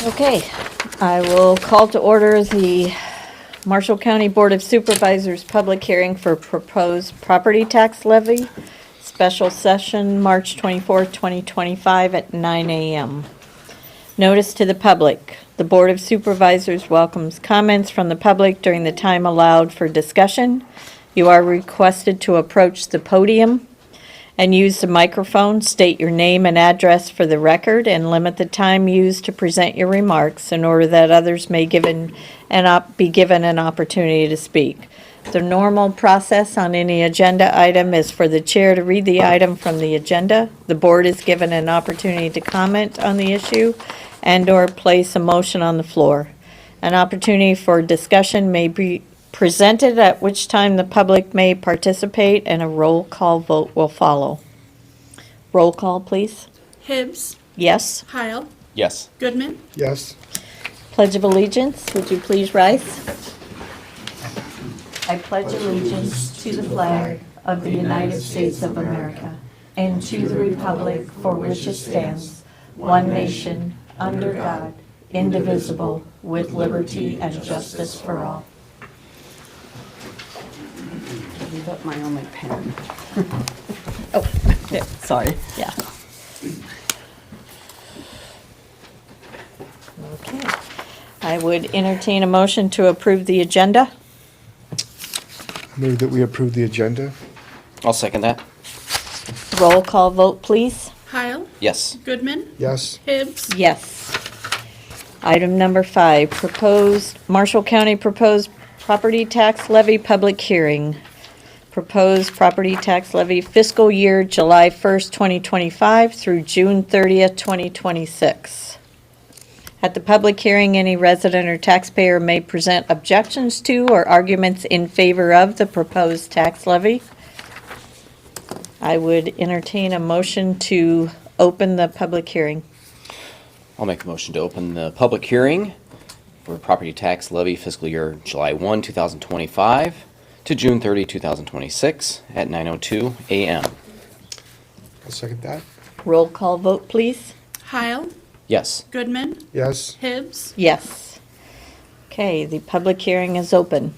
Okay, I will call to order the Marshall County Board of Supervisors public hearing for proposed property tax levy, special session, March 24th, 2025 at 9 a.m. Notice to the public. The Board of Supervisors welcomes comments from the public during the time allowed for discussion. You are requested to approach the podium and use the microphone, state your name and address for the record, and limit the time used to present your remarks in order that others may be given an opportunity to speak. The normal process on any agenda item is for the chair to read the item from the agenda. The board is given an opportunity to comment on the issue and/or place a motion on the floor. An opportunity for discussion may be presented, at which time the public may participate, and a roll call vote will follow. Roll call, please. Hibbs. Yes. Heil. Yes. Goodman. Yes. Pledge of Allegiance, would you please rise? I pledge allegiance to the flag of the United States of America and to the republic for which it stands, one nation, under God, indivisible, with liberty and justice for all. Leave up my only pen. Oh, yeah, sorry, yeah. Okay. I would entertain a motion to approve the agenda. Move that we approve the agenda. I'll second that. Roll call vote, please. Heil. Yes. Goodman. Yes. Hibbs. Yes. Item number 5, Marshall County proposed property tax levy public hearing. Proposed property tax levy fiscal year July 1st, 2025 through June 30th, 2026. At the public hearing, any resident or taxpayer may present objections to or arguments in favor of the proposed tax levy. I would entertain a motion to open the public hearing. I'll make a motion to open the public hearing for property tax levy fiscal year July 1, 2025 to June 30, 2026 at 9:02 a.m. I'll second that. Roll call vote, please. Heil. Yes. Goodman. Yes. Hibbs. Yes. Okay, the public hearing is open.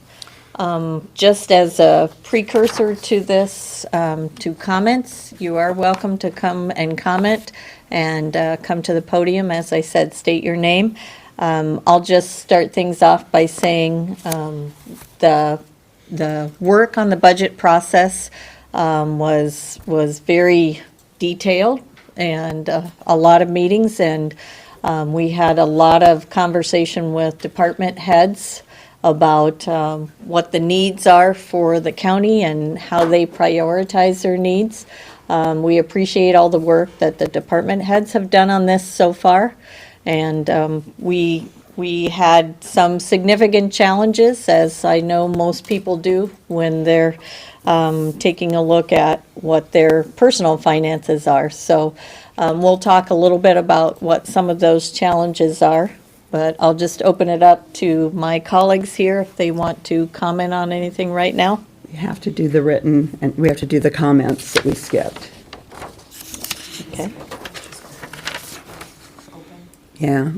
Just as a precursor to this, to comments, you are welcome to come and comment and come to the podium. As I said, state your name. I'll just start things off by saying the work on the budget process was very detailed and a lot of meetings, and we had a lot of conversation with department heads about what the needs are for the county and how they prioritize their needs. We appreciate all the work that the department heads have done on this so far, and we had some significant challenges, as I know most people do when they're taking a look at what their personal finances are. So we'll talk a little bit about what some of those challenges are, but I'll just open it up to my colleagues here if they want to comment on anything right now. We have to do the written, and we have to do the comments that we skipped. Okay. Yeah,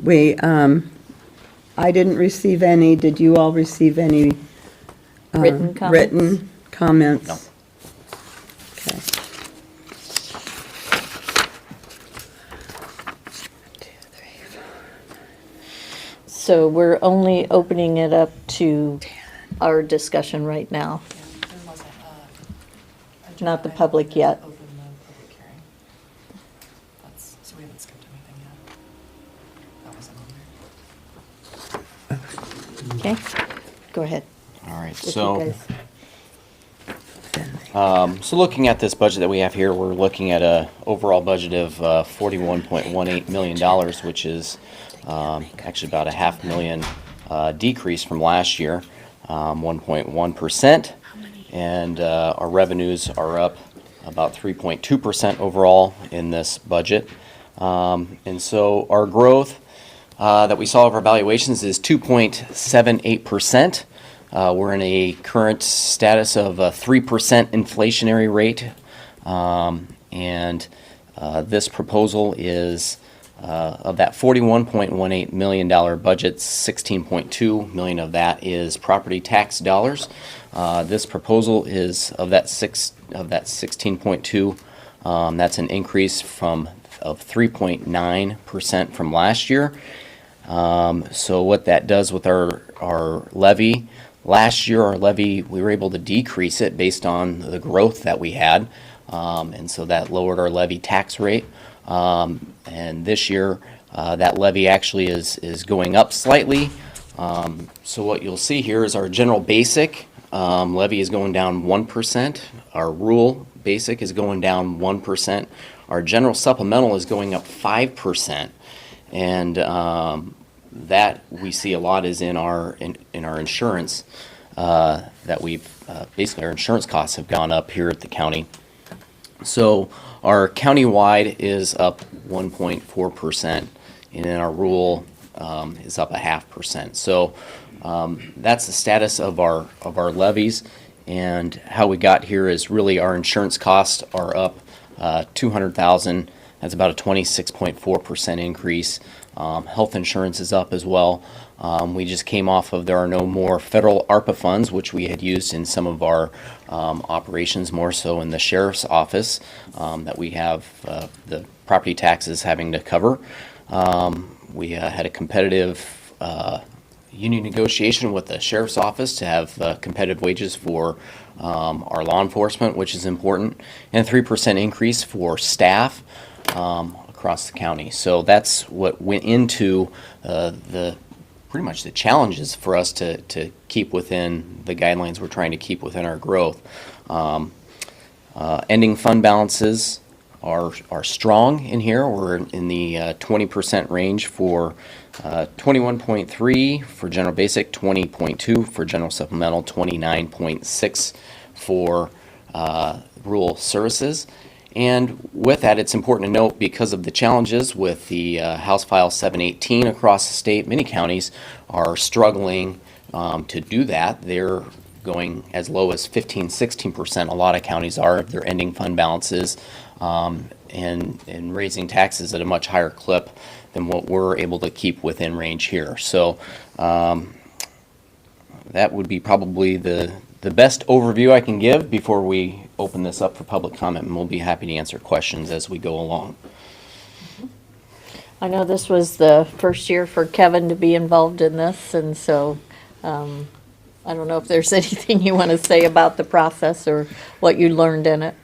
I didn't receive any. Did you all receive any? Written comments? Written comments? No. Okay. So we're only opening it up to our discussion right now. There wasn't a Not the agenda public item yet. to open the public hearing. So we haven't skipped anything yet. That wasn't on there. Okay? Go ahead. All right. with you So, guys. so looking at this budget that we have here, we're looking at a overall budget of $41.18 million, which is actually about a $500,000 decrease from last year, 1.1%. And our revenues are up about 3.2% overall in this budget. And so our growth that we saw of our valuations is 2.78%. We're in a current status of a 3% inflationary rate. And this proposal is Of that $41.18 million budget, $16.2 million of that is property tax dollars. This proposal is of that 16.2. That's an increase of 3.9% from last year. So what that does with our levy, last year our levy, we were able to decrease it based on the growth that we had. And so that lowered our levy tax rate. And this year, that levy actually is going up slightly. So what you'll see here is our general basic levy is going down 1%. Our rural basic is going down 1%. Our general supplemental is going up 5%. And that we see a lot is in our insurance, that we've basically our insurance costs have gone up here at the county. So our countywide is up 1.4%, and then our rural is up 0.5%. So that's the status of our levies, and how we got here is really our insurance costs are up $200,000. That's about a 26.4% increase. Health insurance is up as well. We just came off of there are no more federal ARPA funds, which we had used in some of our operations, more so in the sheriff's office, that we have the property taxes having to cover. We had a competitive union negotiation with the sheriff's office to have competitive wages for our law enforcement, which is important, and a 3% increase for staff across the county. So that's what went into pretty much the challenges for us to keep within the guidelines we're trying to keep within our growth. Ending fund balances are strong in here. We're in the 20% range for 21.3 for general basic, 20.2 for general supplemental, 29.6 for rural services. And with that, it's important to note, because of the challenges with the House File 718 across the state, many counties are struggling to do that. They're going as low as 15-16%. A lot of counties are. Their ending fund balances and raising taxes at a much higher clip than what we're able to keep within range here. So that would be probably the best overview I can give before we open this up for public comment, and we'll be happy to answer questions as we go along. I know this was the first year for Kevin to be involved in this, and so I don't know if there's anything you want to say about the process or what you learned in it.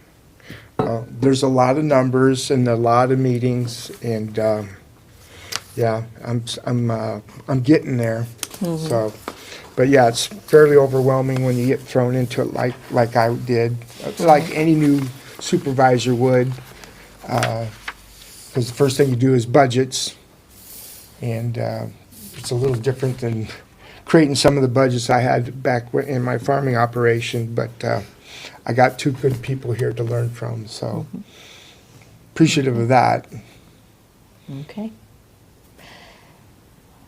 There's a lot of numbers and a lot of meetings, and yeah, I'm getting there. So, but yeah, it's fairly overwhelming when you get thrown into it like I did, like any new supervisor would, because the first thing you do is budgets, and it's a little different than creating some of the budgets I had back in my farming operation, but I got two good people here to learn from, so appreciative of that. Okay.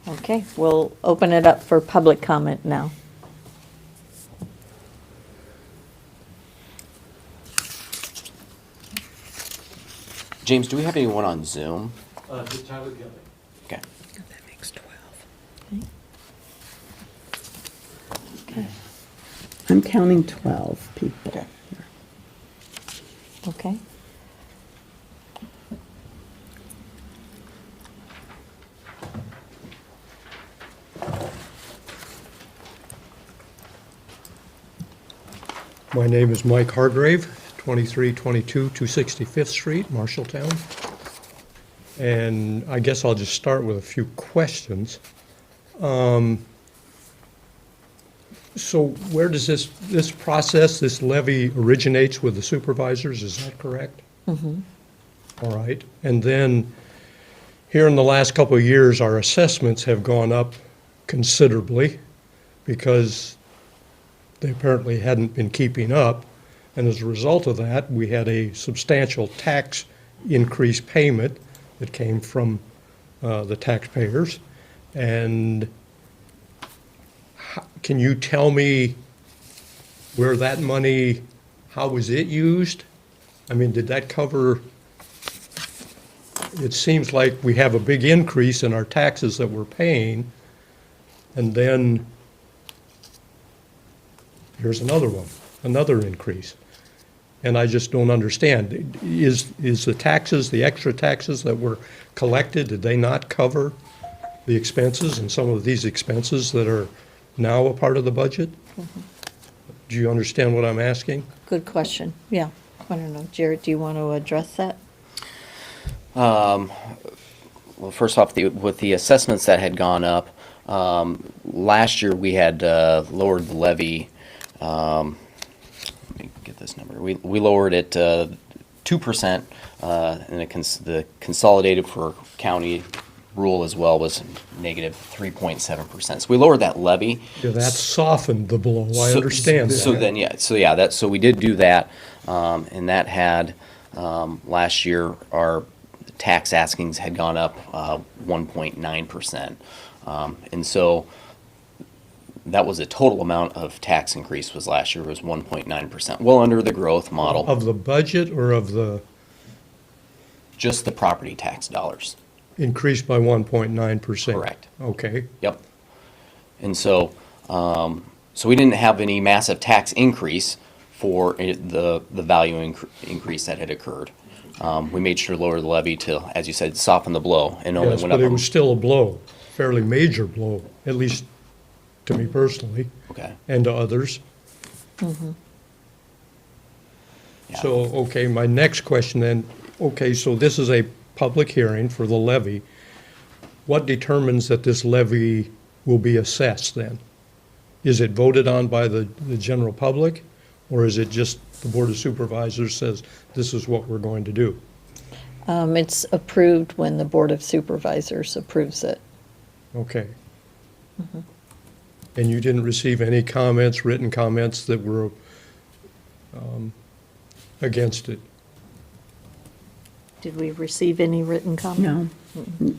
Okay, we'll open it up for public comment now. James, do we have anyone on Zoom? Just Tyler Kelly. Okay. That makes 12. Okay. I'm counting 12 people. Okay. Okay. My name is Mike Hargrave, 2322 265th Street, Marshalltown. And I guess I'll just start with a few questions. So where does this process, this levy originates with the supervisors, is that correct? Mm-hmm. All right. And then here in the last couple of years, our assessments have gone up considerably because they apparently hadn't been keeping up. And as a result of that, we had a substantial tax increase payment that came from the taxpayers. And can you tell me where that money, how was it used? I mean, did that cover it seems like we have a big increase in our taxes that we're paying, and then here's another one, another increase. And I just don't understand. Is the taxes, the extra taxes that were collected, did they not cover the expenses and some of these expenses that are now a part of the budget? Do you understand what I'm asking? Good question, yeah. I don't know, Jared, do you want to address that? Well, first off, with the assessments that had gone up, last year we had lowered the levy. Let me get this number. We lowered it 2%, and the consolidated for county rule as well was negative 3.7%. So we lowered that levy. Yeah, that softened the blow, I So- understand that. So we did do that, and that had, last year, our tax askings had gone up 1.9%. And so that was the total amount of tax increase was last year was 1.9%, well under the growth model, Of the budget or of the just the property tax dollars. increased by 1.9%? Correct. Okay, Yep. And so, so we didn't have any massive tax increase for the value increase that had occurred. We made sure to lower the levy to, as you said, soften the blow, and only yes, went up. but it was still a blow, fairly major blow, at least to me personally, Okay. and to others. Yeah. So, okay, my next question then, okay, so this is a public hearing for the levy. What determines that this levy will be assessed then? Is it voted on by the general public? Or is it just the Board of Supervisors says, this is what we're going to do? It's approved when the Board of Supervisors approves it. Okay. And you didn't receive any comments, written comments that were against it? Did we receive any written comment? No.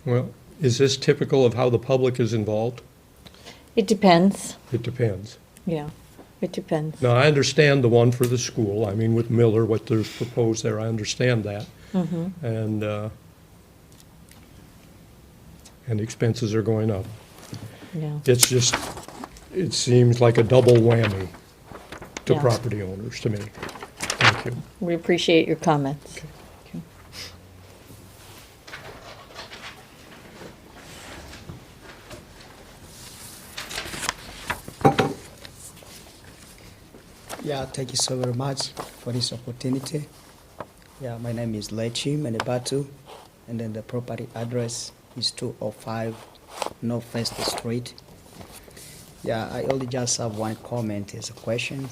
Well, is this typical of how the public is involved? It depends, It depends. yeah, it depends. Now, I understand the one for the school, I mean, with Miller, what there's proposed there, I understand that. And expenses are going up. Yeah, It's just, it seems like a double whammy to Yeah. property owners to me. Thank you. we appreciate your comments. Okay. Yeah, thank you so very much for this opportunity. Yeah, my name is Lechi Menebatu, and then the property address is 205 North First Street. Yeah, I only just have one comment as a question.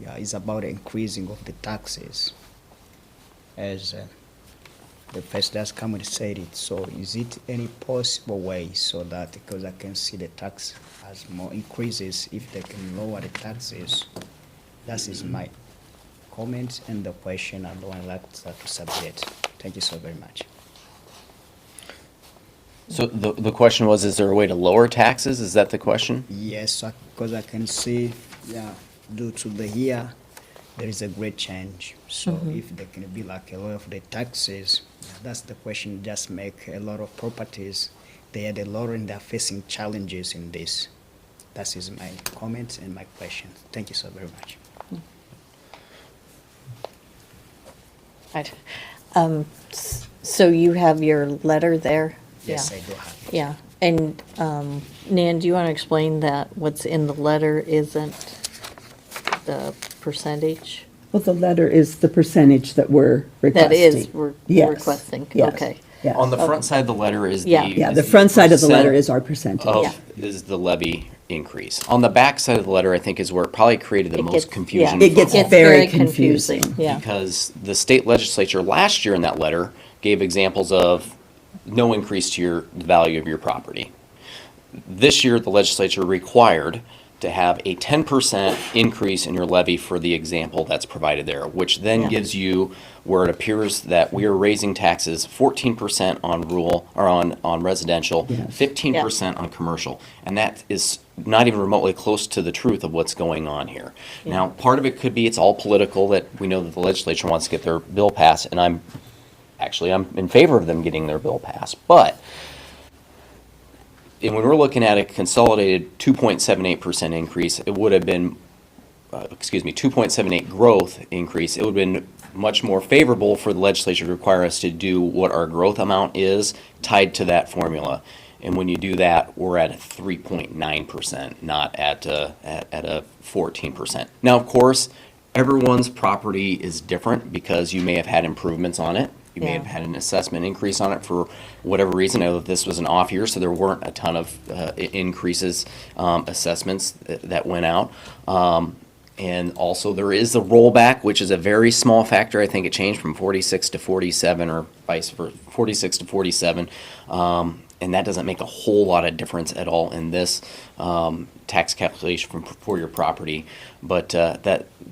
Yeah, it's about the increasing of the taxes. As the first that's come and said it, so is it any possible way so that, because I can see the tax as more increases, if they can lower the taxes? That is my comment and the question I would like to subject. Thank you so very much. So the question was, is there a way to lower taxes? Is that the question? Yes, because I can see, yeah, due to the year, there is a great change. So if there can be like a lot of the taxes, that's the question. Just make a lot of properties, they are lowering, they're facing challenges in this. That is my comment and my question. Thank you so very much. Right. So you have your letter there? Yes, Yeah. I do have it. Yeah, and Nan, do you want to explain that what's in the letter isn't the percentage? Well, the letter is the percentage that we're requesting. That is, we're Yes, requesting, yes, okay. yes. On the front side of the letter is the. Yeah. Yeah, is the front side of the letter percent is our percentage. Yeah. is the levy increase. On the back side of the letter, I think, is where it probably created the It most gets- confusion. yeah. It gets for all. very confusing. Yeah, Because the state legislature last year in that letter gave examples of no increase to the value of your property. This year, the legislature required to have a 10% increase in your levy for the example that's provided there, which then Yeah. gives you where it appears that we are raising taxes 14% on rural, or on residential, Yes. 15% on commercial. And that is not even remotely close to the truth of what's going on here. Now, part of it could be it's all political, that we know that the legislature wants to get their bill passed, and I'm in favor of them getting their bill passed. But and when we're looking at a consolidated 2.78% increase, it would have been, 2.78 growth increase, it would have been much more favorable for the legislature to require us to do what our growth amount is tied to that formula. And when you do that, we're at a 3.9%, not at a 14%. Now, of course, everyone's property is different because you may have had improvements on it. You may Yeah. have had an assessment increase on it for whatever reason. I know that this was an off year, so there weren't a ton of increases, assessments that went out. And also there is a rollback, which is a very small factor. I think it changed from 46 to 47 or vice versa, 46 to 47. And that doesn't make a whole lot of difference at all in this tax calculation for your property. But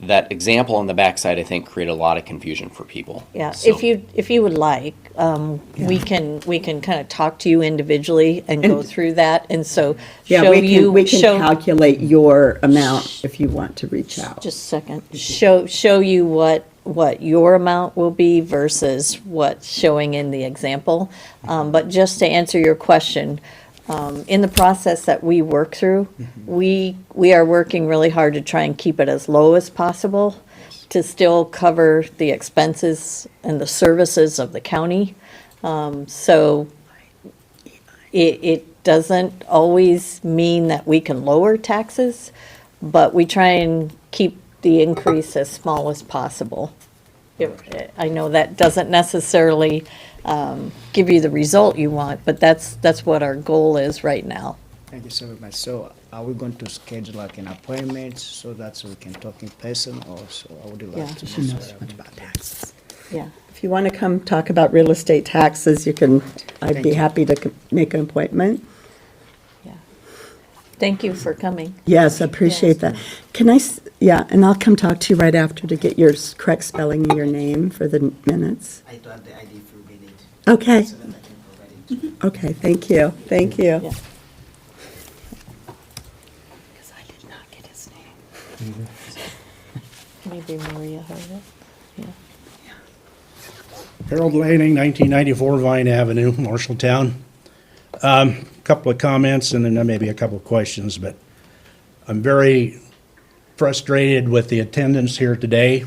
that example on the backside, I think, created a lot of confusion for people. Yeah, So- if you would like, we can kind of talk to you individually and go through that, and so Yeah, show we can, you, we can show, calculate your amount if you want to reach out. just a second, show you what your amount will be versus what's showing in the example. But just to answer your question, in the process that we work through, we are working really hard to try and keep it as low as possible to still cover the expenses and the services of the county. So it doesn't always mean that we can lower taxes, but we try and keep the increase as small as possible. I know that doesn't necessarily give you the result you want, but that's what our goal is right now. Thank you so very much. So are we going to schedule like an appointment so that we can talk in person, or so I would Yeah. like to She know? knows so much about taxes. Yeah. If you want to come talk about real estate taxes, you can, I'd Thank be you. happy to make an appointment. Yeah. Thank you for coming. Yes, I appreciate that. Can I, yeah, and I'll come talk to you right after to get your correct spelling of your name for the minutes. I thought the ID through we need, Okay, so that I can provide it. okay, thank you, thank you. Yeah. Because I did not get his name. Maybe Maria heard it. Yeah. Harold Lanning, 1994 Vine Avenue, Marshalltown. Couple of comments and then maybe a couple of questions, but I'm very frustrated with the attendance here today.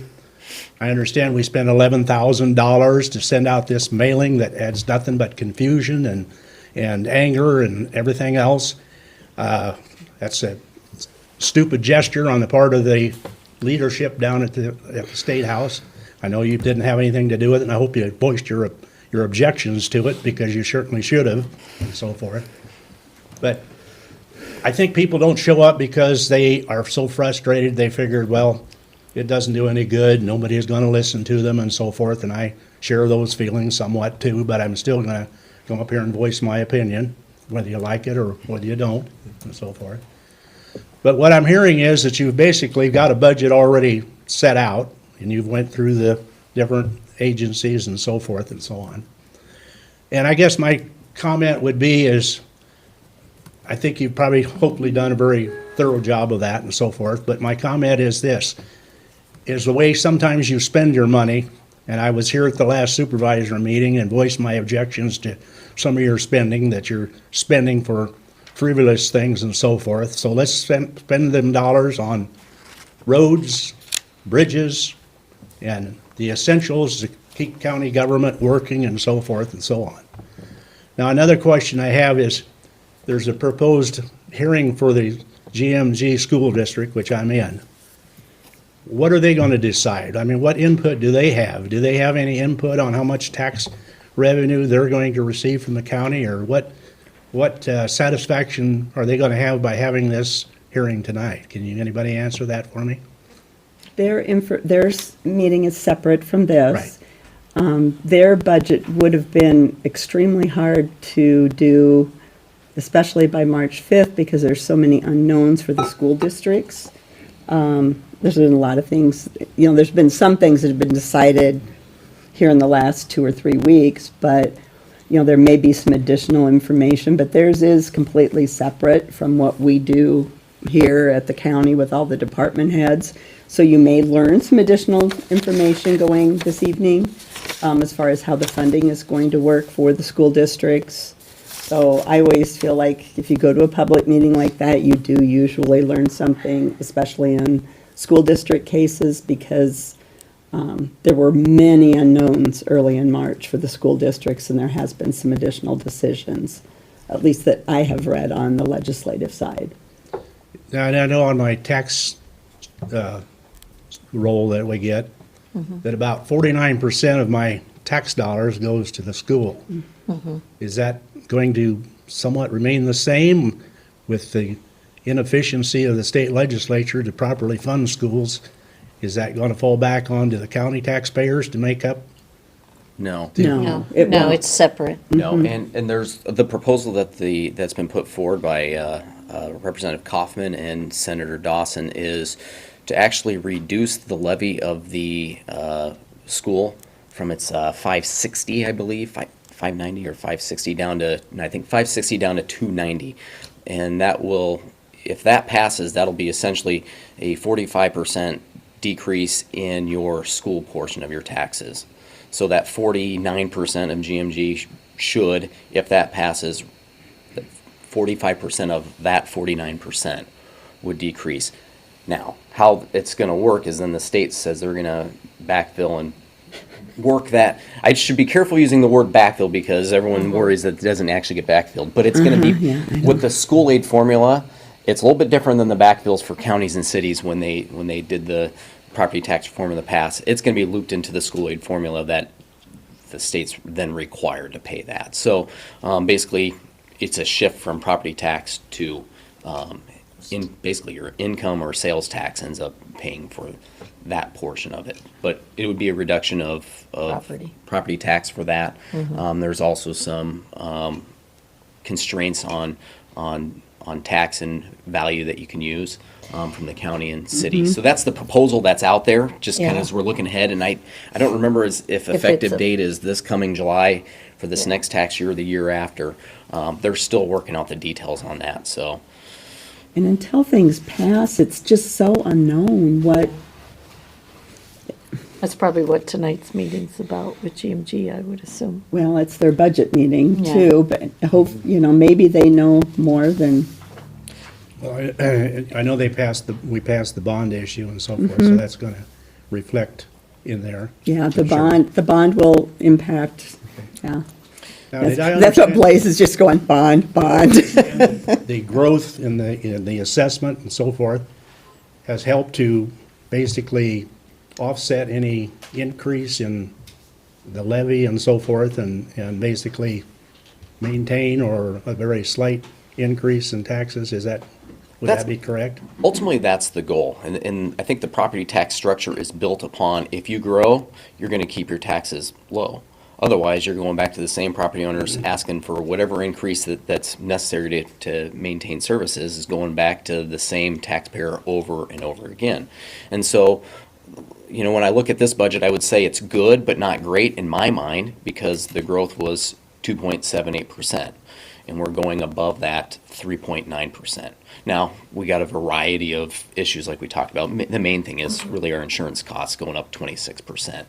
I understand we spent $11,000 to send out this mailing that adds nothing but confusion and anger and everything else. That's a stupid gesture on the part of the leadership down at the State House. I know you didn't have anything to do with it, and I hope you voiced your objections to it, because you certainly should have, and so forth. But I think people don't show up because they are so frustrated, they figured, well, it doesn't do any good, nobody is gonna listen to them, and so forth, and I share those feelings somewhat too, but I'm still gonna come up here and voice my opinion, whether you like it or whether you don't, and so forth. But what I'm hearing is that you've basically got a budget already set out, and you've went through the different agencies and so forth and so on. And I guess my comment would be is, I think you've probably hopefully done a very thorough job of that and so forth, but my comment is this, is the way sometimes you spend your money, and I was here at the last supervisor meeting and voiced my objections to some of your spending, that you're spending for frivolous things and so forth. So let's spend them dollars on roads, bridges, and the essentials to keep county government working and so forth and so on. Now, another question I have is, there's a proposed hearing for the GMG school district, which I'm in. What are they going to decide? I mean, what input do they have? Do they have any input on how much tax revenue they're going to receive from the county, or what satisfaction are they going to have by having this hearing tonight? Can anybody answer that for me? Their meeting is separate from this. Their budget would have been extremely hard to do especially by March 5th, because there's so many unknowns for the school districts. There's been a lot of things, there's been some things that have been decided here in the last 2 or 3 weeks, but, there may be some additional information, but theirs is completely separate from what we do here at the county with all the department heads. So you may learn some additional information going this evening, as far as how the funding is going to work for the school districts. So I always feel like if you go to a public meeting like that, you do usually learn something, especially in school district cases, because there were many unknowns early in March for the school districts, and there has been some additional decisions, at least that I have read on the legislative side. Now, and I know on my tax roll that we get, that about 49% of my tax dollars goes to the school. Is that going to somewhat remain the same with the inefficiency of the state legislature to properly fund schools? Is that going to fall back onto the county taxpayers to make up? No. No, it No, won't. it's separate. No, and there's the proposal that's been put forward by Representative Kaufman and Senator Dawson is to actually reduce the levy of the school from its 560, I believe, 590 or 560 down to, I think 560 down to 290, and that will, if that passes, that'll be essentially a 45% decrease in your school portion of your taxes. So that 49% of GMG should, if that passes, 45% of that 49% would decrease. Now, how it's going to work is then the state says they're going to backfill and work that. I should be careful using the word backfill because everyone worries that it doesn't actually get backfilled. But it's going to be, yeah, I know. with the school aid formula, it's a little bit different than the backfills for counties and cities when they did the property tax reform in the past. It's going to be looped into the school aid formula that the state's then required to pay that. So basically, it's a shift from property tax to basically your income or sales tax ends up paying for that portion of it. But it would be a reduction of property tax for that. There's also some constraints on tax and value that you can use from the county and city. So that's the proposal that's out there, just kind of Yeah. as we're looking ahead. And I don't remember if it's effective a- date is this coming July for this next tax year or the year after. They're still working out the details on that, so. And until things pass, it's just so unknown what, That's probably what tonight's meeting's about with GMG, I would assume. well, it's their budget meeting Yeah. too, but I hope, maybe they know more than, Well, I know we passed the bond issue and so forth, so that's going to reflect in there. yeah, the Sure. bond will impact, yeah. Now, did I That's what understand Blaze is just going, bond. the growth in the assessment and so forth has helped to basically offset any increase in the levy and so forth, and basically maintain or a very slight increase in taxes? Would That's- that be correct? Ultimately, that's the goal, and I think the property tax structure is built upon, if you grow, you're gonna keep your taxes low. Otherwise, you're going back to the same property owners asking for whatever increase that's necessary to maintain services is going back to the same taxpayer over and over again. And so, when I look at this budget, I would say it's good, but not great in my mind, because the growth was 2.78%. And we're going above that 3.9%. Now, we got a variety of issues like we talked about. The main thing is really our insurance costs going up 26%,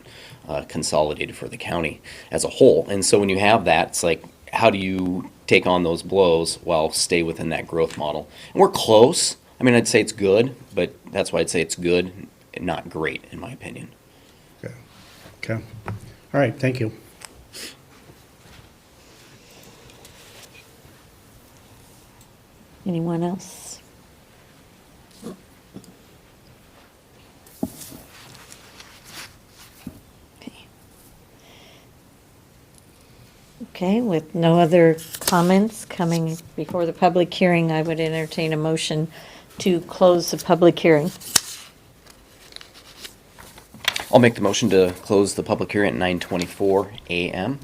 consolidated for the county as a whole. And so when you have that, it's like, how do you take on those blows while stay within that growth model? And we're close. I mean, I'd say it's good, but that's why I'd say it's good and not great, in my opinion. Okay. All right, thank you. Anyone else? Okay, with no other comments coming before the public hearing, I would entertain a motion to close the public hearing. I'll make the motion to close the public hearing at 9:24 a.m.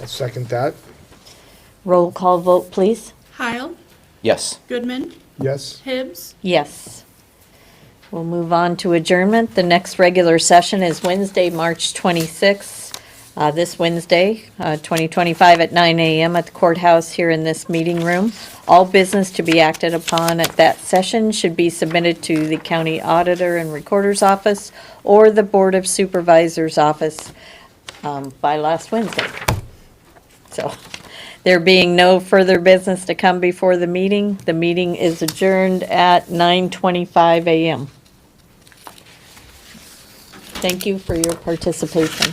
I'll second that. Roll call vote, please. Kyle, Yes. Goodman, Yes? Hibbs, Yes. We'll move on to adjournment. The next regular session is Wednesday, March 26th, this Wednesday, 2025 at 9 a.m. at the courthouse here in this meeting room. All business to be acted upon at that session should be submitted to the county auditor and recorder's office or the Board of Supervisors office by last Wednesday. So, there being no further business to come before the meeting is adjourned at 9:25 a.m. Thank you for your participation.